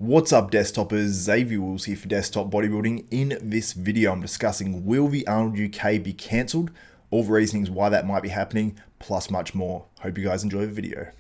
What's up, desktopers? Xavier Wills here for Desktop Bodybuilding. In this video, I'm discussing will the Arnold UK be cancelled, all the reasonings why that might be happening, plus much more. Hope you guys enjoy the video.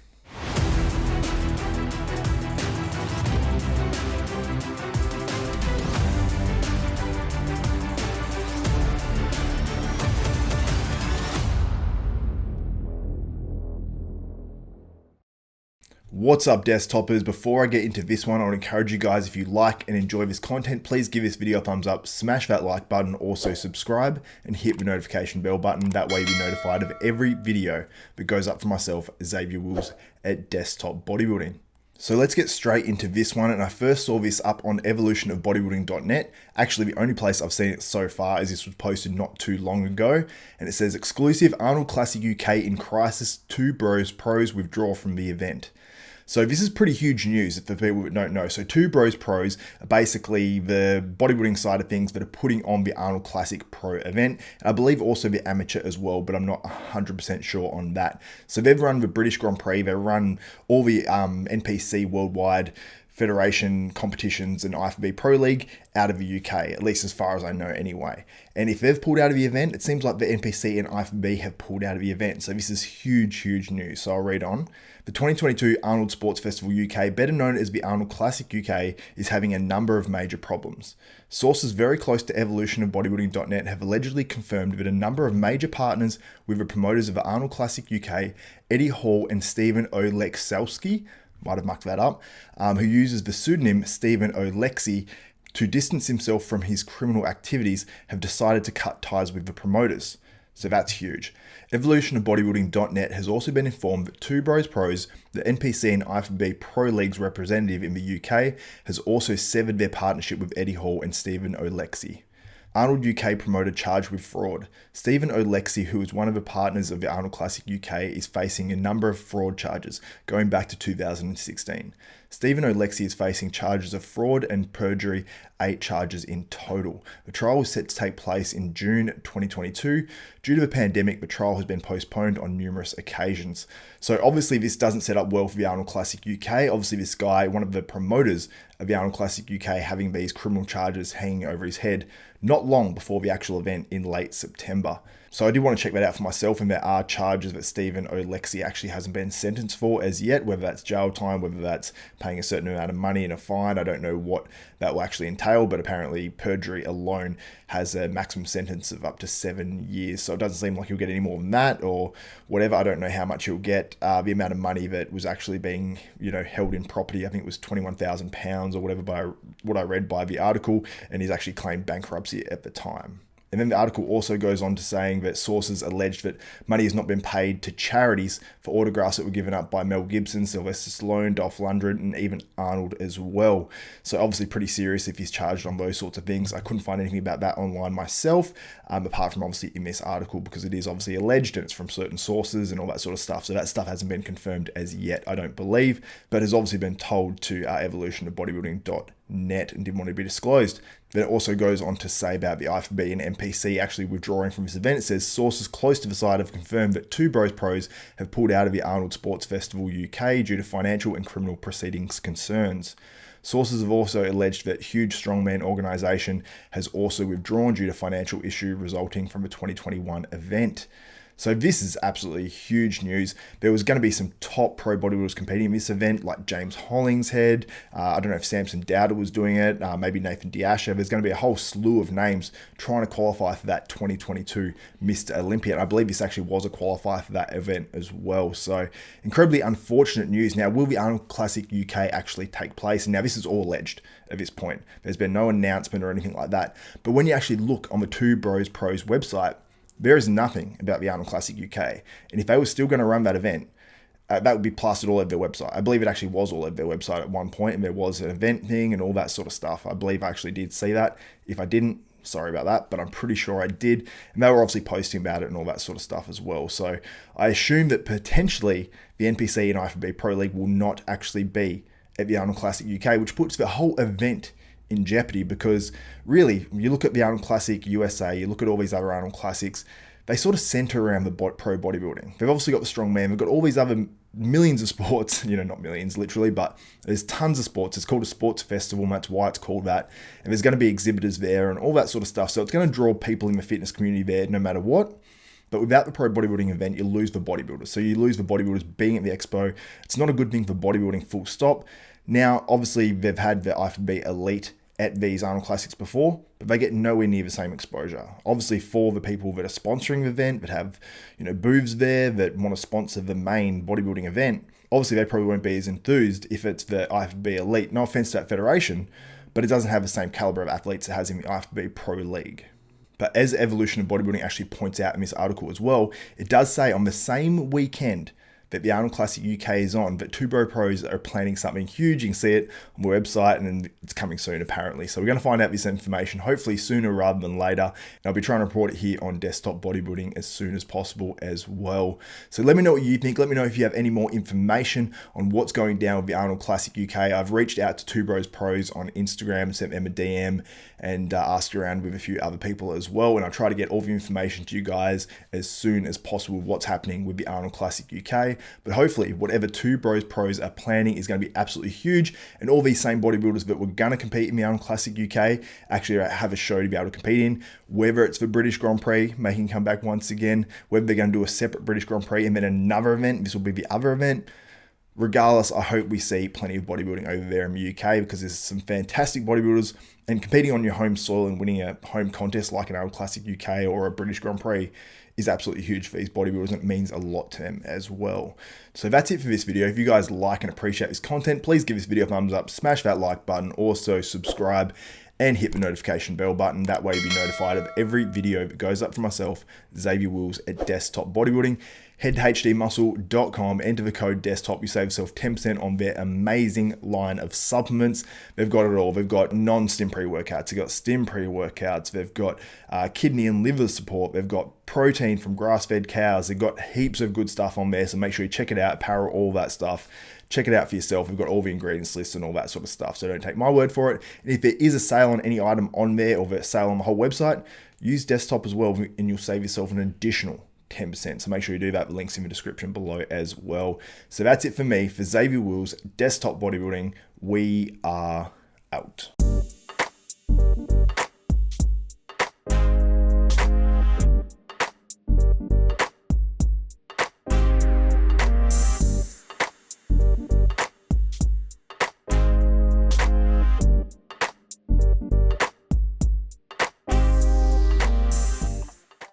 What's up, desktoppers? Before I get into this one, I would encourage you guys, if you like and enjoy this content, please give this video a thumbs up, smash that like button, also subscribe and hit the notification bell button. That way you'll be notified of every video that goes up for myself, Xavier Wills at Desktop Bodybuilding. So let's get straight into this one. And I first saw this up on evolutionofbodybuilding.net. Actually, the only place I've seen it so far is this was posted not too long ago. And it says exclusive Arnold Classic UK in crisis, 2 Bros Pros withdraw from the event. So this is pretty huge news for people that don't know. So 2 Bros Pros are basically the bodybuilding side of things that are putting on the Arnold Classic Pro event. And I believe also the amateur as well, but I'm not 100% sure on that. So they've run the British Grand Prix, they run all the NPC worldwide federation competitions and IFBB Pro League out of the UK, at least as far as I know anyway. And if they've pulled out of the event, it seems like the NPC and IFBB have pulled out of the event. So this is huge news. So I'll read on. The 2022 Arnold Sports Festival UK, better known as the Arnold Classic UK, is having a number of major problems. Sources very close to evolutionofbodybuilding.net have allegedly confirmed that a number of major partners with the promoters of the Arnold Classic UK, Eddie Hall and Stephen Oleksowski, might have mucked that up, who uses the pseudonym Stephen Oleksy to distance himself from his criminal activities, have decided to cut ties with the promoters. So that's huge. Evolutionofbodybuilding.net has also been informed that 2 Bros Pros, the NPC and IFBB Pro League's representative in the UK, has also severed their partnership with Eddie Hall and Stephen Oleksy. Arnold UK promoter charged with fraud. Stephen Oleksy, who is one of the partners of the Arnold Classic UK, is facing a number of fraud charges going back to 2016. Stephen Oleksy is facing charges of fraud and perjury, 8 charges in total. The trial was set to take place in June 2022. Due to the pandemic, the trial has been postponed on numerous occasions. So obviously this doesn't set up well for the Arnold Classic UK. Obviously this guy, one of the promoters of the Arnold Classic UK, having these criminal charges hanging over his head not long before the actual event in late September. So I do want to check that out for myself, and there are charges that Stephen Oleksy actually hasn't been sentenced for as yet, whether that's jail time, whether that's paying a certain amount of money in a fine. I don't know what that will actually entail, but apparently perjury alone has a maximum sentence of up to 7 years. So it doesn't seem like he'll get any more than that or whatever. I don't know how much he'll get. The amount of money that was actually being, held in property, I think it was £21,000 or whatever by what I read by the article, and he's actually claimed bankruptcy at the time. And then the article also goes on to saying that sources alleged that money has not been paid to charities for autographs that were given up by Mel Gibson, Sylvester Stallone, Dolph Lundgren, and even Arnold as well. So obviously pretty serious if he's charged on those sorts of things. I couldn't find anything about that online myself, apart from obviously in this article, because it is obviously alleged and it's from certain sources and all that sort of stuff. So that stuff hasn't been confirmed as yet, I don't believe, but has obviously been told to evolutionofbodybuilding.net and didn't want to be disclosed. Then it also goes on to say about the IFBB and NPC actually withdrawing from this event. It says sources close to the site have confirmed that 2 Bros Pros have pulled out of the Arnold Sports Festival UK due to financial and criminal proceedings concerns. Sources have also alleged that Huge Strongman organisation has also withdrawn due to financial issue resulting from the 2021 event. So this is absolutely huge news. There was going to be some top pro bodybuilders competing in this event, like James Hollingshead. I don't know if Samson Dowder was doing it, maybe Nathan Diasha. There's going to be a whole slew of names trying to qualify for that 2022 Mr. Olympia. And I believe this actually was a qualifier for that event as well. So incredibly unfortunate news. Now, will the Arnold Classic UK actually take place? And now this is all alleged at this point. There's been no announcement or anything like that. But when you actually look on the 2 Bros Pros website, there is nothing about the Arnold Classic UK. And if they were still going to run that event, that would be plastered all over their website. I believe it actually was all over their website at one point, and there was an event thing and all that sort of stuff. I believe I actually did see that. If I didn't, sorry about that, but I'm pretty sure I did. And they were obviously posting about it and all that sort of stuff as well. So I assume that potentially the NPC and IFBB Pro League will not actually be at the Arnold Classic UK, which puts the whole event in jeopardy, because really, you look at the Arnold Classic USA, you look at all these other Arnold Classics, they sort of center around the pro bodybuilding. They've obviously got the strongman, they've got all these other millions of sports, not millions literally, but there's tons of sports. It's called a sports festival, and that's why it's called that. And there's going to be exhibitors there and all that sort of stuff. So it's going to draw people in the fitness community there no matter what. But without the pro bodybuilding event, you lose the bodybuilders. So you lose the bodybuilders being at the expo. It's not a good thing for bodybuilding, full stop. Now, obviously, they've had the IFBB Elite at these Arnold Classics before, but they get nowhere near the same exposure. Obviously, for the people that are sponsoring the event, that have, booths there, that want to sponsor the main bodybuilding event, obviously they probably won't be as enthused if it's the IFBB Elite. No offense to that federation, but it doesn't have the same caliber of athletes it has in the IFBB Pro League. But as Evolution of Bodybuilding actually points out in this article as well, it does say on the same weekend that the Arnold Classic UK is on, that Two Bro Pros are planning something huge. You can see it on the website, and it's coming soon apparently. So we're going to find out this information hopefully sooner rather than later. And I'll be trying to report it here on Desktop Bodybuilding as soon as possible as well. So let me know what you think. Let me know if you have any more information on what's going down with the Arnold Classic UK. I've reached out to Two Bros Pros on Instagram, sent them a DM, and asked around with a few other people as well. And I'll try to get all the information to you guys as soon as possible with what's happening with the Arnold Classic UK. But hopefully whatever Two Bros Pros are planning is going to be absolutely huge, and all these same bodybuilders that were going to compete in the Arnold Classic UK actually have a show to be able to compete in, whether it's the British Grand Prix making come back once again, whether they're going to do a separate British Grand Prix and then another event. This will be the other event. Regardless, I hope we see plenty of bodybuilding over there in the UK, because there's some fantastic bodybuilders, and competing on your home soil and winning a home contest like an Arnold Classic UK or a British Grand Prix is absolutely huge for these bodybuilders, and it means a lot to them as well. So that's it for this video. If you guys like and appreciate this content, please give this video a thumbs up, smash that like button, also subscribe and hit the notification bell button. That way you'll be notified of every video that goes up from myself, Xavier Wills at Desktop Bodybuilding. Head to hdmuscle.com, enter the code DESKTOP, you save yourself 10% on their amazing line of supplements. They've got it all. They've got non-stim pre-workouts, they've got stim pre-workouts, they've got kidney and liver support, they've got protein from grass-fed cows, they've got heaps of good stuff on there, so make sure you check it out, apparel, all that stuff. Check it out for yourself. We've got all the ingredients lists and all that sort of stuff, so don't take my word for it. And if there is a sale on any item on there, or a sale on the whole website, use Desktop as well, and you'll save yourself an additional 10%. So make sure you do that. The link's in the description below as well. So that's it for me. For Xavier Wills, Desktop Bodybuilding, we are out.